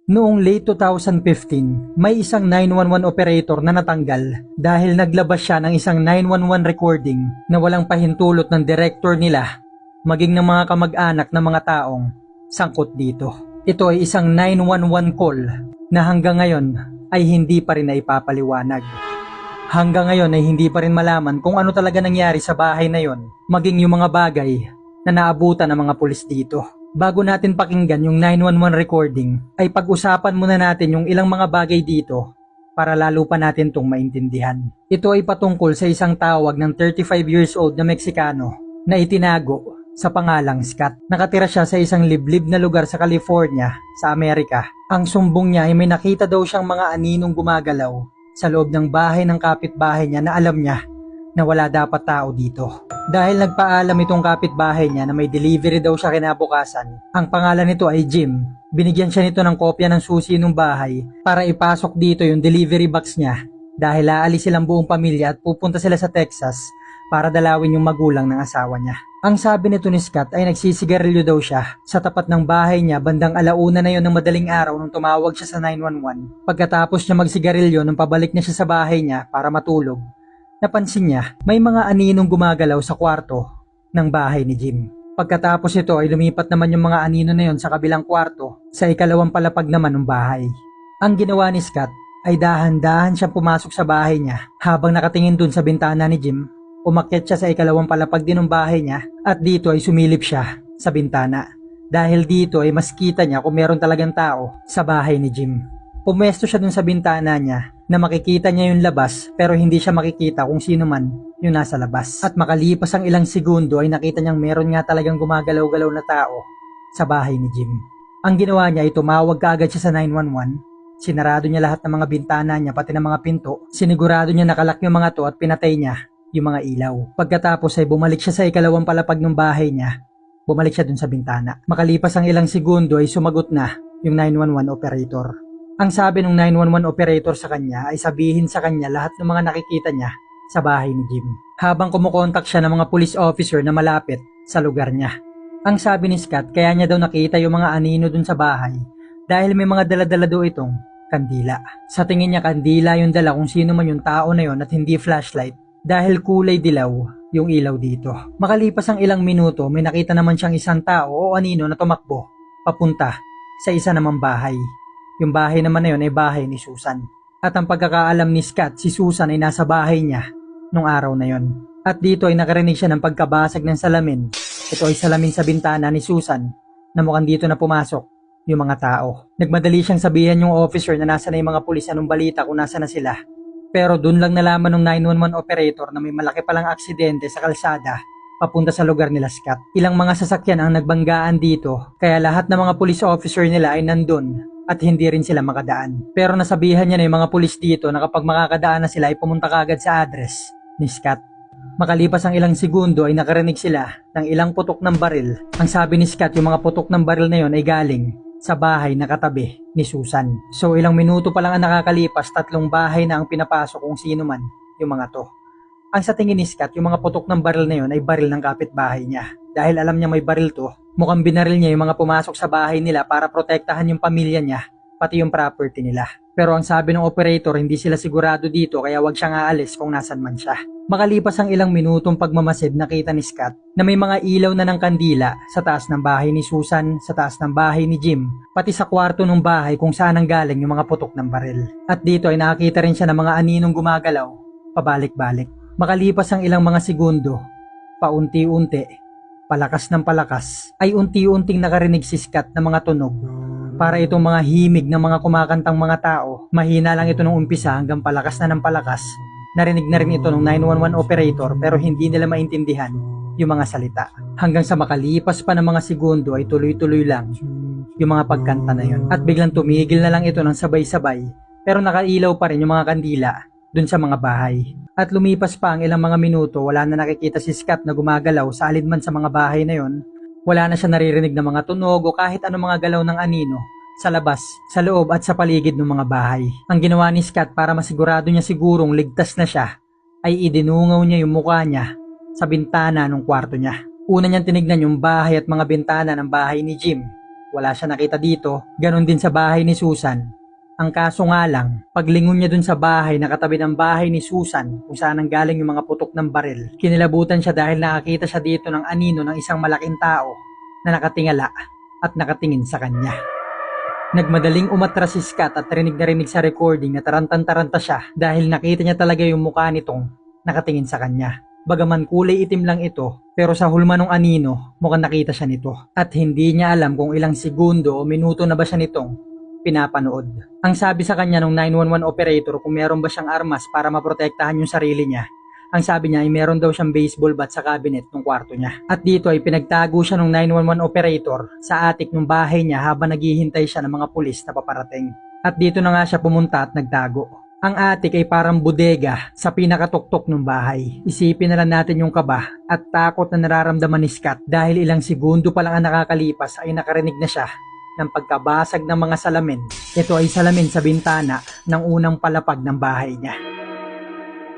Noong late 2015, may isang 911 operator na natanggal dahil naglabas siya ng isang 911 recording na walang pahintulot ng director nila maging ng mga kamag-anak ng mga taong sangkot dito. Ito ay isang 911 call na hanggang ngayon ay hindi pa rin naipapaliwanag. Hanggang ngayon ay hindi pa rin malaman kung ano talaga nangyari sa bahay na yon, maging yung mga bagay na naabutan ng mga pulis dito. Bago natin pakinggan yung 911 recording, ay pag-usapan muna natin yung ilang mga bagay dito para lalo pa natin itong maintindihan. Ito ay patungkol sa isang tawag ng 35 years old na Meksikano na itinago sa pangalang Scott. Nakatira siya sa isang liblib na lugar sa California, sa Amerika. Ang sumbong niya ay may nakita daw siyang mga aninong gumagalaw sa loob ng bahay ng kapitbahay niya na alam niya na wala dapat tao dito. Dahil nagpaalam itong kapitbahay niya na may delivery daw siya kinabukasan. Ang pangalan nito ay Jim. Binigyan siya nito ng kopya ng susi ng bahay para ipasok dito yung delivery box niya dahil aalis silang buong pamilya at pupunta sila sa Texas para dalawin yung magulang ng asawa niya. Ang sabi nito ni Scott ay nagsisigarilyo daw siya sa tapat ng bahay niya bandang alauna na yon ng madaling araw nung tumawag siya sa 911. Pagkatapos niya magsigarilyo nung pabalik na siya sa bahay niya para matulog, napansin niya may mga aninong gumagalaw sa kwarto ng bahay ni Jim. Pagkatapos ito ay lumipat naman yung mga anino na yon sa kabilang kwarto sa ikalawang palapag naman ng bahay. Ang ginawa ni Scott ay dahan-dahan siyang pumasok sa bahay niya habang nakatingin dun sa bintana ni Jim. Umakyat siya sa ikalawang palapag din ng bahay niya at dito ay sumilip siya sa bintana. Dahil dito ay mas kita niya kung meron talagang tao sa bahay ni Jim. Pumesto siya dun sa bintana niya na makikita niya yung labas pero hindi siya makikita kung sino man yung nasa labas. At makalipas ang ilang segundo ay nakita niyang meron nga talagang gumagalaw-galaw na tao sa bahay ni Jim. Ang ginawa niya ay tumawag kaagad siya sa 911. Sinarado niya lahat ng mga bintana niya pati ng mga pinto. Sinigurado niya nakalak yung mga to at pinatay niya yung mga ilaw. Pagkatapos ay bumalik siya sa ikalawang palapag ng bahay niya. Bumalik siya dun sa bintana. Makalipas ang ilang segundo ay sumagot na yung 911 operator. Ang sabi ng 911 operator sa kanya ay sabihin sa kanya lahat ng mga nakikita niya sa bahay ni Jim. Habang kumukontak siya ng mga police officer na malapit sa lugar niya. Ang sabi ni Scott kaya niya daw nakita yung mga anino dun sa bahay dahil may mga dala-dala daw itong kandila. Sa tingin niya kandila yung dala kung sino man yung tao na yon at hindi flashlight. Dahil kulay dilaw yung ilaw dito. Makalipas ang ilang minuto, may nakita naman siyang isang tao o anino na tumakbo papunta sa isa namang bahay. Yung bahay naman na yun ay bahay ni Susan. At ang pagkakaalam ni Scott, si Susan ay nasa bahay niya nung araw na yon. At dito ay nakarinig siya ng pagkabasag ng salamin. Ito ay salamin sa bintana ni Susan na mukhang dito na pumasok yung mga tao. Nagmadali siyang sabihan yung officer na nasa na yung mga pulis anong balita kung nasa na sila. Pero dun lang nalaman ng 911 operator na may malaki palang aksidente sa kalsada papunta sa lugar nila Scott. Ilang mga sasakyan ang nagbanggaan dito kaya lahat ng mga police officer nila ay nandun at hindi rin sila makadaan. Pero nasabihan niya na yung mga pulis dito na kapag makakadaan na sila ay pumunta kaagad sa address ni Scott. Makalipas ang ilang segundo ay nakarinig sila ng ilang putok ng baril. Ang sabi ni Scott yung mga putok ng baril na yon ay galing sa bahay na katabi ni Susan. So ilang minuto pa lang ang nakakalipas, 3 bahay na ang pinapasok kung sino man yung mga to. Ang sa tingin ni Scott, yung mga putok ng baril na yun ay baril ng kapitbahay niya. Dahil alam niya may baril to, mukhang binaril niya yung mga pumasok sa bahay nila para protektahan yung pamilya niya, pati yung property nila. Pero ang sabi ng operator, hindi sila sigurado dito kaya wag siyang aalis kung nasan man siya. Makalipas ang ilang minutong pagmamasid, nakita ni Scott na may mga ilaw na ng kandila sa taas ng bahay ni Susan, sa taas ng bahay ni Jim, pati sa kwarto ng bahay kung saan ang galing yung mga putok ng baril. At dito ay nakakita rin siya ng mga aninong gumagalaw, pabalik-balik. Makalipas ang ilang mga segundo, paunti-unti, palakas ng palakas, ay unti-unting nakarinig si Scott ng mga tunog. Para itong mga himig ng mga kumakantang mga tao. Mahina lang ito nung umpisa hanggang palakas na ng palakas. Narinig na rin ito ng 911 operator pero hindi nila maintindihan yung mga salita. Hanggang sa makalipas pa ng mga segundo ay tuloy-tuloy lang yung mga pagkanta na yun. At biglang tumigil na lang ito ng sabay-sabay pero nakailaw pa rin yung mga kandila dun sa mga bahay. At lumipas pa ang ilang mga minuto, wala na nakikita si Scott na gumagalaw sa alinman sa mga bahay na yon. Wala na siya naririnig ng mga tunog o kahit anong mga galaw ng anino sa labas, sa loob at sa paligid ng mga bahay. Ang ginawa ni Scott para masigurado niya sigurong ligtas na siya ay idinungaw niya yung mukha niya sa bintana ng kwarto niya. Una niyang tinignan yung bahay at mga bintana ng bahay ni Jim. wala siya nakita dito. Ganon din sa bahay ni Susan. Ang kaso nga lang, paglingon niya dun sa bahay na katabi ng bahay ni Susan kung saan ang galing yung mga putok ng baril, kinilabutan siya dahil nakakita siya dito ng anino ng isang malaking tao na nakatingala at nakatingin sa kanya. Nagmadaling umatras si Scott at rinig na rinig sa recording na tarantan-taranta siya dahil nakita niya talaga yung mukha nitong nakatingin sa kanya. Bagaman kulay itim lang ito, pero sa hulma ng anino, mukhang nakita siya nito. At hindi niya alam kung ilang segundo o minuto na ba siya nitong pinapanood. Ang sabi sa kanya ng 911 operator kung meron ba siyang armas para maprotektahan yung sarili niya. Ang sabi niya ay meron daw siyang baseball bat sa cabinet ng kwarto niya. At dito ay pinagtago siya ng 911 operator sa attic ng bahay niya habang naghihintay siya ng mga pulis na paparating. At dito na nga siya pumunta at nagtago. Ang attic ay parang bodega sa pinakatuktok ng bahay. Isipin na lang natin yung kaba at takot na nararamdaman ni Scott dahil ilang segundo pa lang ang nakakalipas ay nakarinig na siya ng pagkabasag ng mga salamin. Ito ay salamin sa bintana ng unang palapag ng bahay niya.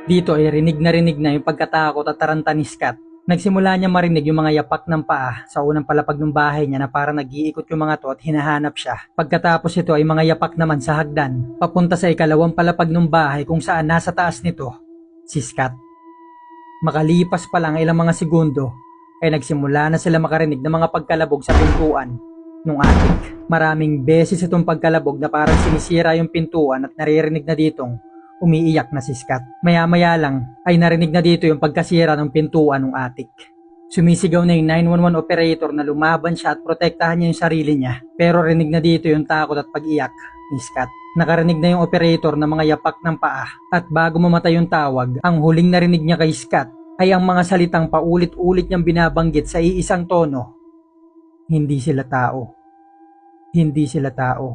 Dito ay rinig na yung pagkatakot at taranta ni Scott. Nagsimula niya marinig yung mga yapak ng paa sa unang palapag ng bahay niya na parang nag-iikot yung mga to at hinahanap siya. Pagkatapos ito ay mga yapak naman sa hagdan, papunta sa ikalawang palapag ng bahay kung saan nasa taas nito si Scott. Makalipas pa lang ilang mga segundo, ay nagsimula na sila makarinig ng mga pagkalabog sa pintuan nung attic. Maraming beses itong pagkalabog na parang sinisira yung pintuan at naririnig na ditong umiiyak na si Scott. Maya-maya lang ay narinig na dito yung pagkasira ng pintuan ng attic. Sumisigaw na yung 911 operator na lumaban siya at protektahan niya yung sarili niya. Pero rinig na dito yung takot at pag-iyak ni Scott. Nakarinig na yung operator ng mga yapak ng paa. At bago mamatay yung tawag, ang huling narinig niya kay Scott ay ang mga salitang paulit-ulit niyang binabanggit sa iisang tono. Hindi sila tao. Hindi sila tao.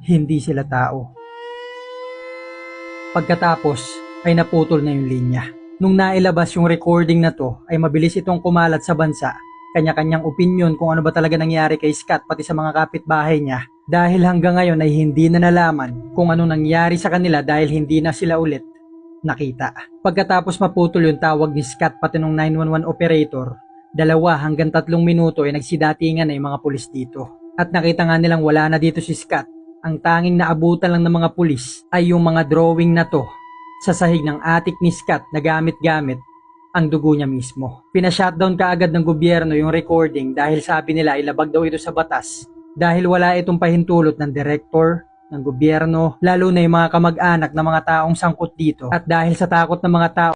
Hindi sila tao. Pagkatapos ay naputol na yung linya. Nung nailabas yung recording na to ay mabilis itong kumalat sa bansa. Kanya-kanyang opinyon kung ano ba talaga nangyari kay Scott pati sa mga kapitbahay niya. Dahil hanggang ngayon ay hindi na nalaman kung ano nangyari sa kanila dahil hindi na sila ulit nakita. Pagkatapos maputol yung tawag ni Scott pati ng 911 operator, 2 hanggang 3 minuto ay nagsidatingan na yung mga pulis dito. At nakita nga nilang wala na dito si Scott. Ang tanging naabutan lang ng mga pulis ay yung mga drawing na to sa sahig ng attic ni Scott na gamit-gamit ang dugo niya mismo. Pina-shutdown kaagad ng gobyerno yung recording dahil sabi nila ilabag daw ito sa batas dahil wala itong pahintulot ng direktor, ng gobyerno, lalo na yung mga kamag-anak ng mga taong sangkot dito. At dahil sa takot ng mga tao